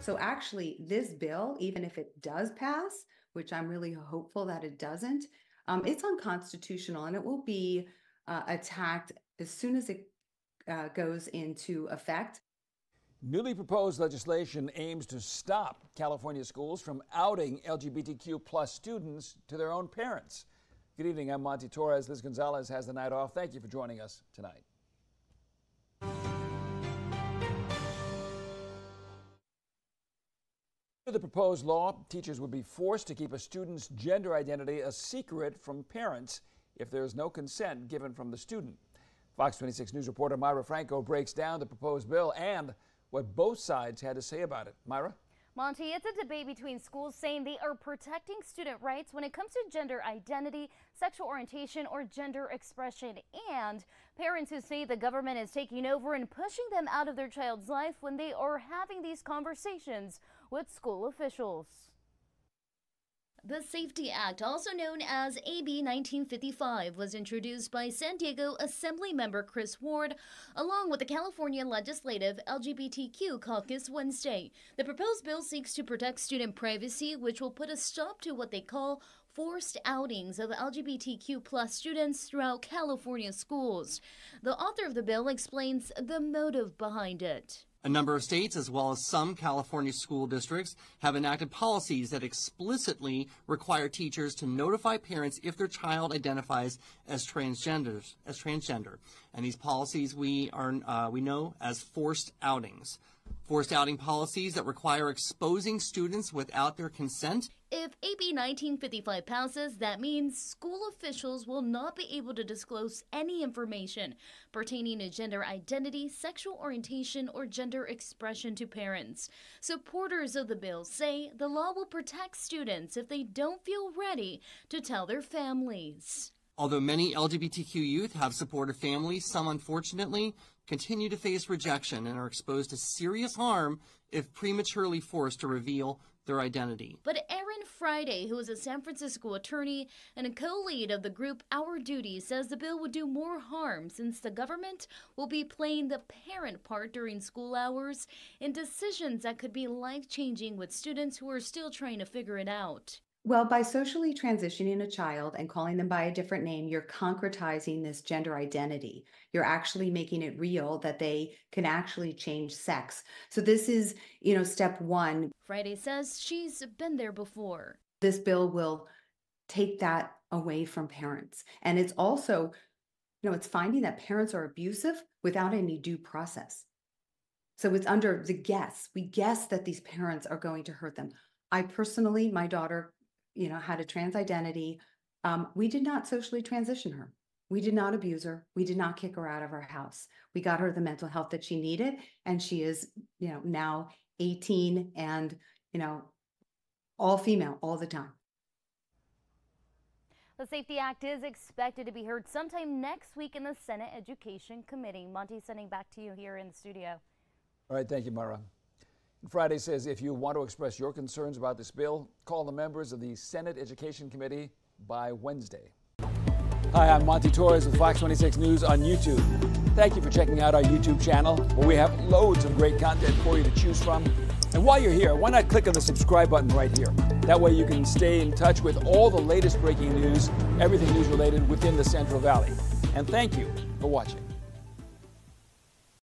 So actually, this bill, even if it does pass, which I'm really hopeful that it doesn't, it's unconstitutional, and it will be attacked as soon as it goes into effect. Newly proposed legislation aims to stop California schools from outing LGBTQ plus students to their own parents. Good evening, I'm Monty Torres. Liz Gonzalez has the night off. Thank you for joining us tonight. Under the proposed law, teachers would be forced to keep a student's gender identity a secret from parents if there is no consent given from the student. Fox 26 News reporter Myra Franco breaks down the proposed bill and what both sides had to say about it. Myra? Monty, it's a debate between schools saying they are protecting student rights when it comes to gender identity, sexual orientation, or gender expression, and parents who say the government is taking over and pushing them out of their child's life when they are having these conversations with school officials. The SAFETY Act, also known as AB 1955, was introduced by Sandiego Assemblymember Chris Ward, along with the California Legislative LGBTQ Caucus Wednesday. The proposed bill seeks to protect student privacy, which will put a stop to what they call forced outings of LGBTQ plus students throughout California schools. The author of the bill explains the motive behind it. A number of states, as well as some California school districts, have enacted policies that explicitly require teachers to notify parents if their child identifies as transgender. And these policies we know as forced outings. Forced outing policies that require exposing students without their consent. If AB 1955 passes, that means school officials will not be able to disclose any information pertaining to gender identity, sexual orientation, or gender expression to parents. Supporters of the bill say the law will protect students if they don't feel ready to tell their families. Although many LGBTQ youth have supportive families, some unfortunately continue to face rejection and are exposed to serious harm if prematurely forced to reveal their identity. But Aaron Friday, who is a San Francisco attorney and a co-lead of the group Our Duty, says the bill would do more harm since the government will be playing the parent part during school hours in decisions that could be life-changing with students who are still trying to figure it out. Well, by socially transitioning a child and calling them by a different name, you're concretizing this gender identity. You're actually making it real that they can actually change sex. So this is, step one. Friday says she's been there before. This bill will take that away from parents. And it's also, it's finding that parents are abusive without any due process. So it's under the guess. We guess that these parents are going to hurt them. I personally, my daughter, had a trans identity. We did not socially transition her. We did not abuse her. We did not kick her out of our house. We got her the mental health that she needed. And she is, now 18 and, all female all the time. The SAFETY Act is expected to be heard sometime next week in the Senate Education Committee. Monty, sending back to you here in the studio. All right, thank you, Myra. Friday says if you want to express your concerns about this bill, call the members of the Senate Education Committee by Wednesday. Hi, I'm Monty Torres with Fox 26 News on YouTube. Thank you for checking out our YouTube channel, where we have loads of great content for you to choose from. And while you're here, why not click on the subscribe button right here? That way you can stay in touch with all the latest breaking news, everything news related within the Central Valley. And thank you for watching.